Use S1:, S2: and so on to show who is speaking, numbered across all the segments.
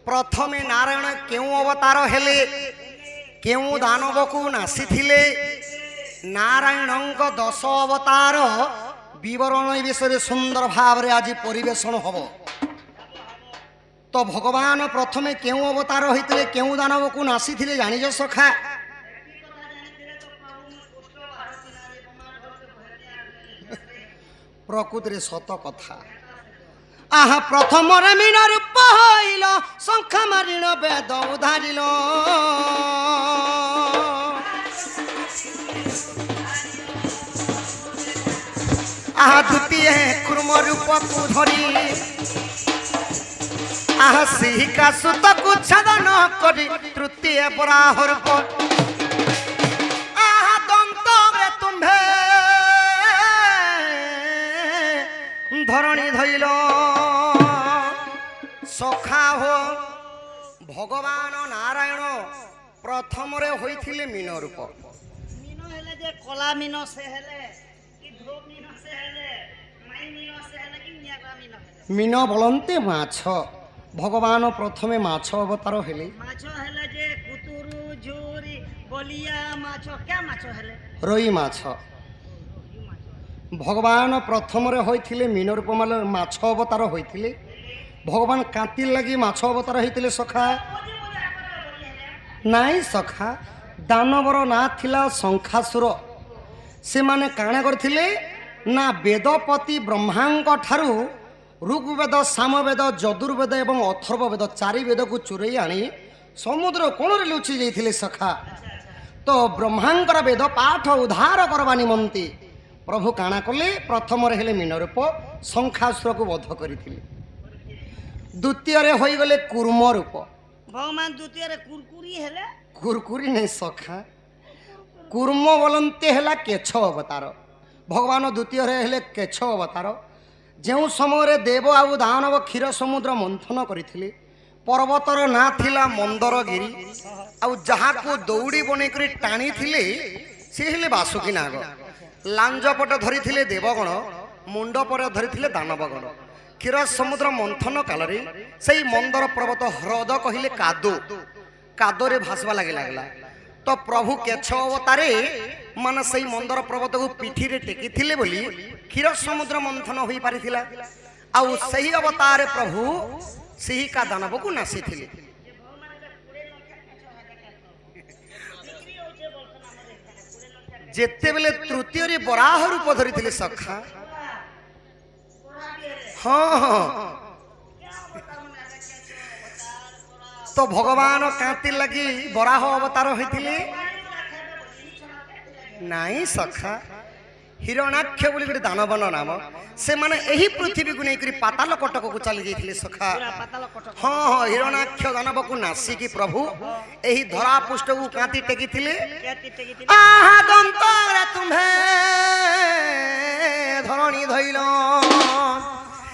S1: प्रथमे नारायण केउ अवतार हेले केउ दानव को नासीथिले नारायण 10 अवतार विवरण विषय सुंदर भाव रे आज परिवेशन हब। तो भगवान प्रथमे केउ अवतार होइतिले केउ दानव को नासीथिले जानिज सखा? प्रकृति सत कथा। आहा प्रथम रे मीन रूप हईल शंख मारिण वेद उधारिल आहा द्वितीय कुर्म रूप को धरी आहा सिहिका सुत को छदन करी तृतीय बराह रूप आहा दंत रे तुम्भे धरणी धइल सखा हो। भगवान नारायण प्रथम रे होइथिले मीन रूप।
S2: मीन हेले जे कला मीन से हेले कि ध्रुव मीन से हेले माई मीन से हेले कि न्यागा मीन हेले
S1: मीन बोलते माछ। भगवान प्रथमे माछ अवतार हेले।
S2: माछ हेले जे कुतुरु झुरी बलिया माछ क्या माछ हेले
S1: रोई माछ। भगवान प्रथम रे होइथिले मीन रूप माल माछ अवतार होइथिले। भगवान कांति लगी माछ अवतार होइथिले सखा? नाई सखा, दानवर ना थिला शंखासुर। से माने काणे करथिले ना वेदपति ब्रह्मांक ठारू ऋग्वेद सामवेद यजुर्वेद एवं अथर्ववेद 4 वेद को चुरई आनी समुद्र कोण रे लुचि जाइथिले सखा। तो ब्रह्मांकर वेद पाठ उद्धार करबा निमंती प्रभु काणा कले प्रथम रे हेले मीन रूप शंखासुर को वध करिथिले। द्वितीय रे होई गले कूर्म रूप।
S2: भगवान द्वितीय रे कुरकुरी हेले
S1: कुरकुरी नहीं सखा, कूर्म बोलते हेला केछ अवतार। भगवान द्वितीय रे हेले केछ अवतार। जो समय देव आउ दानव क्षीर समुद्र मंथन करथिले पर्वतर ना थिला मंदरगिरी आउ जहा को दौड़ी बने करी टाणी थिले से हेले बासुकी नाग। लांजपट धरिथिले देवगण मुंड पर धरिथिले दानवगण। क्षीर समुद्र मंथन काल रे सेई मंदर पर्वत ह्रद कहिले कादो कादोरे भासवा लगे लागला। तो प्रभु केछ अवतारे मान सेई मंदर पर्वत को पिठी रे टेकी थिले बोली क्षीर समुद्र मंथन होई पारिथिला। आउ सही अवतार प्रभु सही का दानव को नासी थिले। जेते बेले तृतीय रे बराह रूप धरिथिले सखा। हाँ तो भगवान कांति लगी बराह अवतार होइथिले नाई सखा। हिरणाक्ष बोली गोटे दानवन नाम से माने एही पृथ्वी को नहीं पाताल कटक को चली जाइथिले सखा। हाँ हाँ हिरणाक्ष दानव को नासिकी प्रभु एही धरा पुष्ट को कांति टेकी थिले। आहा दंत रे तुम्हे धरणी धइल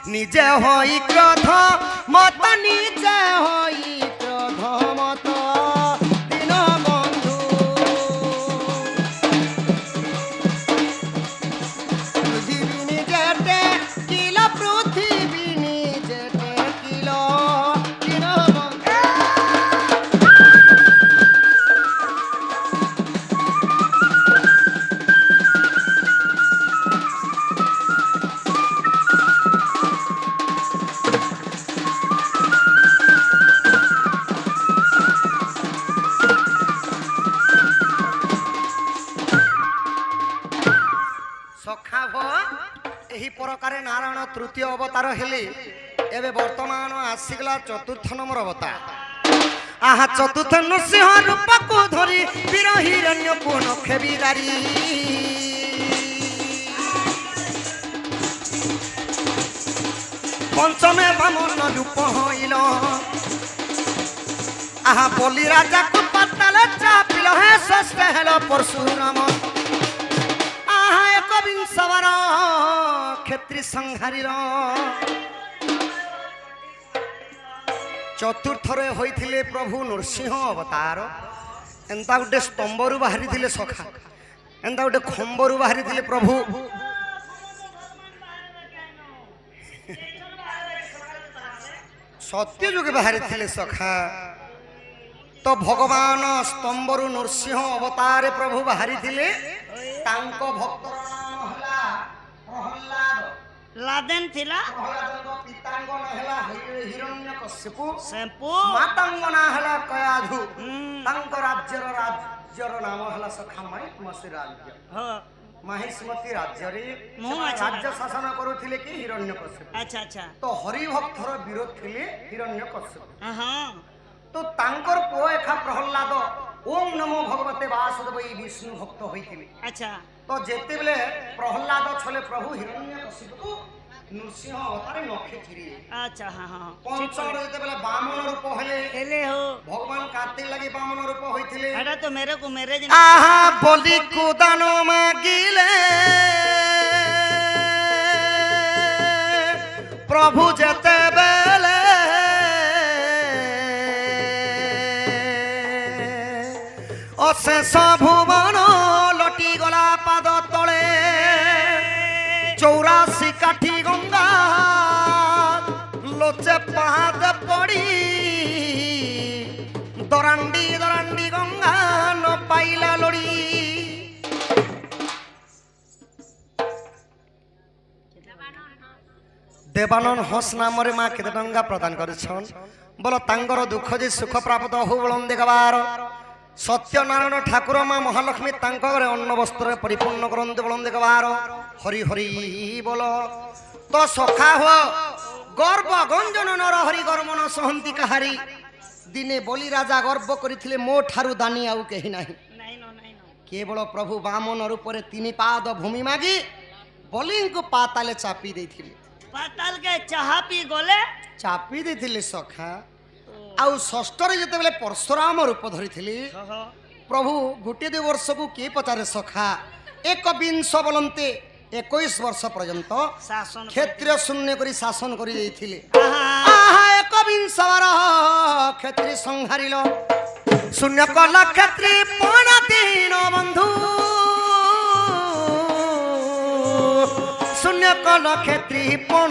S1: निजे होई क्रोध मत निजे होई क्रोध मत दिन बंधु पृथ्वी निजेटे किल पृथ्वी निजेटे किल दिन बंधु। एही प्रकार नारायण तृतीय अवतार हेले। एबे वर्तमान आसीगला चतुर्थ नंबर अवतार। आहा चतुर्थ नृसिंह रूप को धरी वीर हिरण्य को नखे बिगारी पंचमे बामन रूप होइल आहा बलि राजा को पाताल चापिल हे षष्ठ हेल परशुराम आहा एकविंश वर क्षेत्री संहारीर चतुर्थ रे होइथिले प्रभु नृसिंह अवतार। एंता गोटे स्तंभरू बाहरी थिले सखा, एंता गोटे खंबरू बाहरी थिले प्रभु। ସତ୍ୟ ଯୁଗେ ବାହାରିଥିଲେ ସଖା ତ ଭଗବାନ ସ୍ତମ୍ଭରୁ ନୃସିଂହ ଅବତାରେ ପ୍ରଭୁ ବାହାରିଥିଲେ ତାଙ୍କ ଭକ୍ତର ନାମ ହେଲା ପ୍ରହଲ୍ଲାଦ
S2: ଲାଦେନ ଥିଲା
S1: ପ୍ରହଲ୍ଲାଦଙ୍କ ପିତାଙ୍କ ନାଁ ହେଲା ହିରଣ୍ୟକଶ୍ୟପ
S2: ସେମ୍ପୁ
S1: ମାତାଙ୍କ ନାଁ ହେଲା କୟାଧୁ ତାଙ୍କ ରାଜ୍ୟର ନାମ ହେଲା ସଖା ମାହିଷ୍ମତି ରାଜ୍ୟ
S2: ହଁ
S1: ମାହିଷ୍ମତି ରାଜ୍ୟରେ
S2: ମୁଁ
S1: ରାଜ୍ୟ ଶାସନ କରୁଥିଲେ କି ହିରଣ୍ୟକଶ୍ୟପ
S2: ଆଚ୍ଛା ଆଚ୍ଛା
S1: ତ ହରିଭକ୍ତର ବିରୋଧ ଥିଲେ ହିରଣ୍ୟକଶ୍ୟପ
S2: ହଁ
S1: তো তাঙ্কর পুଅ এখা প্রহ্লাদ ওম নমো ভগবতে বাসুদেব এই বিষ্ণু ভক্ত হয়েছিল
S2: আচ্ছা
S1: তো যেতেবেলে প্রহ্লাদ ছলে প্রভু হিরণ্যকশিপু নৃসিংহ অবতারে নখে চিরি
S2: আচ্ছা হ্যাঁ হ্যাঁ
S1: পঞ্চমরে যেতেবেলে বামন রূপ হলে
S2: এলে হো
S1: ভগবান কার্তিক লাগি বামন রূপ হইଥିଲେ
S2: এটা তো মেরে
S1: আহা বলি কুদান মাগিলে প্রভু যেতেবেলে অশেষ ভুবন লটি গলা পাদ তলে 84 কাঠি গঙ্গা লোচে পাহাদ পড়ি দরান্ডি দরান্ডি গঙ্গা ন পাইলা লড়ি দেবানন হস নামরে মা কেতে টঙ্কা প্রদান করেছন বল তাঙ্গর দুঃখ যে সুখ প্রাপ্ত হু বলন দেখবার সত্যনারায়ণ ঠাকুর মা মহালক্ষ্মী তাঙ্ক ঘরে অন্ন বস্ত্রে পরিপূর্ণ করতে বলন দেখবার হরি হরি বল তো সখা হো গর্ব গঞ্জন নর হরি গর্মন সহন্তি কাহারি দিনে বলি রাজা গর্ব করিଥିଲେ ମୋ ଠାରୁ ଦାନି ଆଉ କେହି ନାହିଁ କେବଳ ପ୍ରଭୁ ବାମନ ରୂପରେ 3 ପାଦ ଭୂମି ମାଗି ବଲିଙ୍କୁ ପାତାଲେ ଚାପି ଦେଇଥିଲେ
S2: ପାତାଲ କେ ଚାହା ପି ଗଲେ
S1: ଚାପି ଦେଇଥିଲେ ସଖା ଆଉ ଷଷ୍ଠରେ ଯେତେବେଳେ ପରଶୁରାମ ରୂପ ଧରିଥିଲି ପ୍ରଭୁ ଗୋଟିଏ 2 ବର୍ଷକୁ କିଏ ପଚାରେ ସଖା 21 ବଲନ୍ତେ 21 ବର୍ଷ ପର୍ଯ୍ୟନ୍ତ
S2: ଶାସନ
S1: କ୍ଷେତ୍ରୀୟ ଶୂନ୍ୟ କରି ଶାସନ କରି ଦେଇଥିଲେ
S2: ଆହା
S1: 21 ବାର କ୍ଷେତ୍ରୀ ସଂହାରିଲ ଶୂନ୍ୟ କଲ କ୍ଷେତ୍ରୀ ପଣ ଦିନ ବନ୍ଧୁ ଶୂନ୍ୟ କଲ କ୍ଷେତ୍ରୀ ପଣ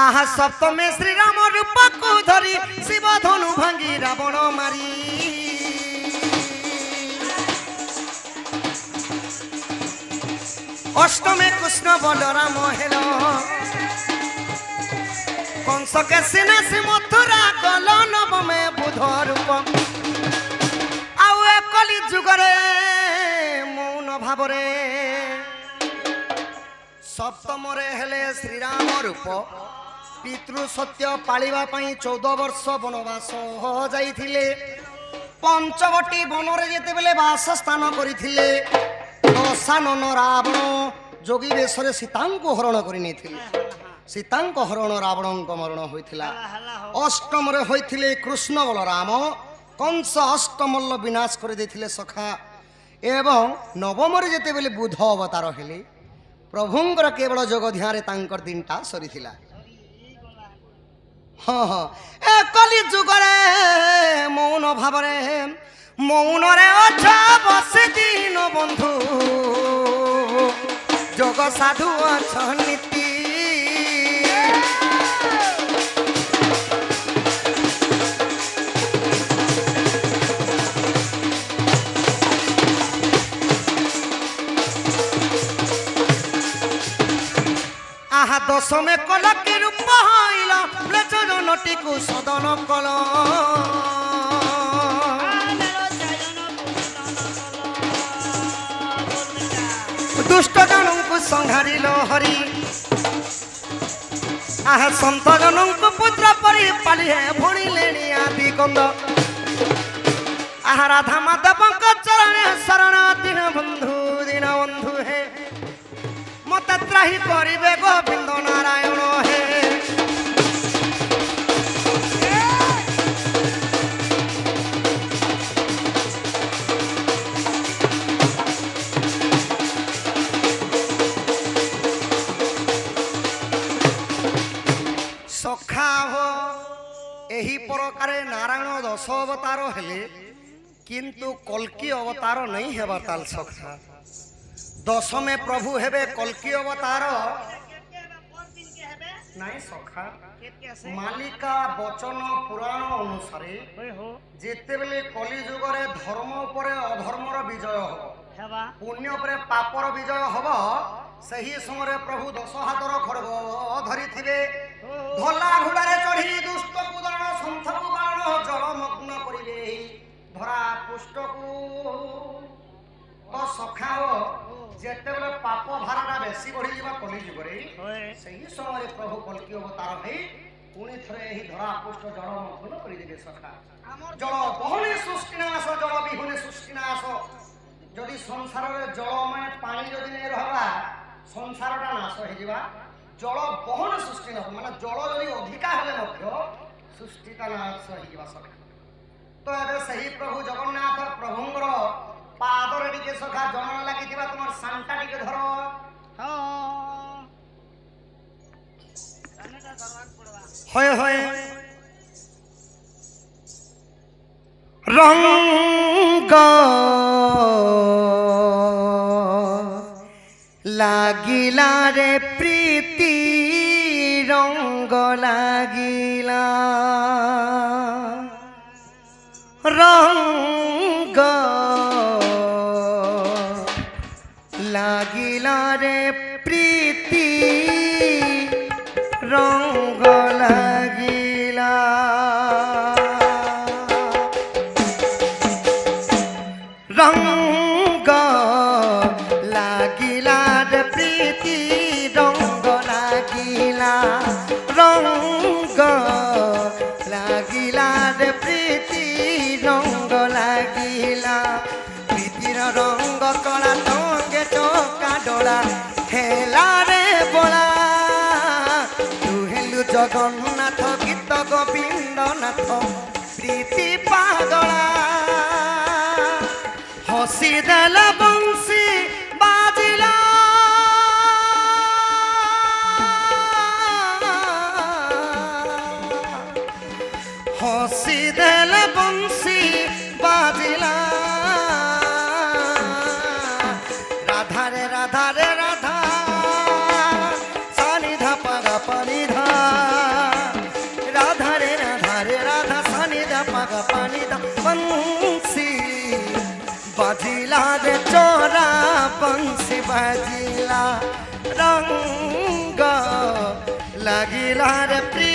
S1: আহা সপ্তমে শ্রীরাম রূপকু ধরি শিব ধনু ভাঙ্গি রাবণ মারি অষ্টমে কৃষ্ণ বলরাম হেল কংসকে সিনাসি মথুরা গল নবমে বুধ রূপ আউ কলি যুগরে মৌন ভাবরে সপ্তমরে হেলে শ্রীরাম রূপ পিতৃ সত্য পালিবা পাই 14 বর্ষ বনবাস যাইছিলে পঞ্চবটি বনরে যেতেবেলে বাসস্থান করিଥିଲେ দশানন রাবণ যোগী বেশরে সীতাঙ্কু হরণ করে নিয়েছিলে সীতাঙ্ক হরণ রাবণঙ্ক মরণ হয়েছিলা অষ্টমরে হয়েছিলে কৃষ্ণ বলরাম কংস অষ্টমল্ল বিনাশ করে দিয়েছিলে সখা এবং নবমরে যেতেবেলে বুধ অবতার হেলে প্রভুঙ্কর কেবল যোগ ধ্যানে তাঙ্কর দিনটা সরিছিলা হ্যাঁ হ্যাঁ এ কলি যুগরে মৌন ভাবরে মৌনরে অছা বসে দিন বন্ধু যোগ সাধু অছ নীতি আহা দশমে কলকে রূপ হইল চরণটিকু সদন কল দুষ্ট জনଙ୍କୁ সংহারিল হরি আহা সন্ত জনଙ୍କୁ পুত্র পরি পালি হে ভুণিলেনি আদি কন্দ আহা রাধা মাধবଙ୍କ চরণে শরণ দিন বন্ধু হে মতে ত্রাহি করিবে গোবিন্দ নারায়ণ হে সখা হো ଏହି ପ୍ରକାରେ ନାରାୟଣ ଦଶ ଅବତାର ହେଲେ କିନ୍ତୁ କଲ୍କି ଅବତାର ନେଇ ହେବା ତାଲ ସଖା। ଦଶମେ ପ୍ରଭୁ ହେବେ କଲ୍କି ଅବତାର
S2: କେତେ ହେବେ ପର ଦିନ କେ ହେବେ
S1: ନାଇଁ ସଖା।
S2: କେତେ আছে
S1: ମାଲିକା ବଚନ ପୁରାଣ ଅନୁସାରେ
S2: ওই হো
S1: ଯେତେବେଳେ କଲି ଯୁଗରେ ଧର୍ମ ଉପରେ ଅଧର୍ମର ବିଜୟ ହବ,
S2: হেবা
S1: ପୁଣ୍ୟ ଉପରେ ପାପର ବିଜୟ ହବ, ସେହି ସମୟରେ ପ୍ରଭୁ ଦଶ ହାତର ଖଡ଼ଗ ଧରିଥିବେ। ଧଲା ଘୋଡ଼ାରେ ଚଢ଼ି ଦୁଷ୍ଟକୁ ଦଳ ସନ୍ଥକୁ ବାଣ ଜଳମଗ୍ନ କରିବେ ଧରା ପୃଷ୍ଠକୁ। ତ ସଖା ହୋ ଯେତେବେଳେ ପାପ ଭାରଟା ବେଶୀ ବଢ଼ିଯିବା କଲି ଯୁଗରେ,
S2: ওই
S1: ସେହି ସମୟରେ ପ୍ରଭୁ କଲ୍କି ଅବତାର ହେଇ ପୁଣି ଥରେ ଏହି ଧରା ପୃଷ୍ଠ ଜଳମଗ୍ନ କରିଦେବେ ସଖା।
S2: আমার
S1: ଜଳ ବହୁଳେ ସୃଷ୍ଟି ନାଶ, ଜଳ ବିହୁନେ ସୃଷ୍ଟି ନାଶ। ଯଦି ସଂସାରରେ ଜଳ ମାନେ ପାଣି ଯଦି ନେଇ ରହିବା ସଂସାରଟା ନାଶ ହେଇଯିବା। ଜଳ ବହୁଳେ ସୃଷ୍ଟି ନାଶ ମାନେ ଜଳ ଯଦି ଅଧିକା ହେଲେ ମଧ୍ୟ ସୃଷ୍ଟିଟା ନାଶ ହେଇଯିବା ସଖା। ତ ଏବେ ସେହି ପ୍ରଭୁ ଜଗନ୍ନାଥ ପ୍ରଭୁଙ୍କର ପାଦରେ ଟିକେ ସଖା ଜନ ଲାଗିଥିବା ତୁମର ସାନ୍ଟା ଟିକେ ଧର।
S2: হ্যাঁ কানেটা ধরবার পড়বা
S1: হয় হয় রঙ্গ লাগিলা রে প্রীতি রঙ্গ লাগিলা রঙ্গ লাগিলা রে প্রীতি রঙ্গ লাগিলা রঙ্গ লাগিলা রে প্রীতি রঙ্গ লাগিলা রঙ্গ লাগিলা রে প্রীতি রঙ্গ লাগিলা প্রীতির রঙ্গ কলা টঙ্গে চকা ডোলা হেলা রে বলা তু হেলু জগন্নাথ গীত গোবিন্দ নাথ প্রীতি পাগলা হসি দেল বংশী বাজিলা হসি দেল বংশী বাজিলা রাধা রে রাধা রে রাধা সানি ধা পাগা পানি ধা রাধা রে রাধা সানি ধা পাগা পানি ধা বংশী বাজিলা রে চোরা বংশী বাজিলা রঙ্গ লাগিলা রে প্রিয়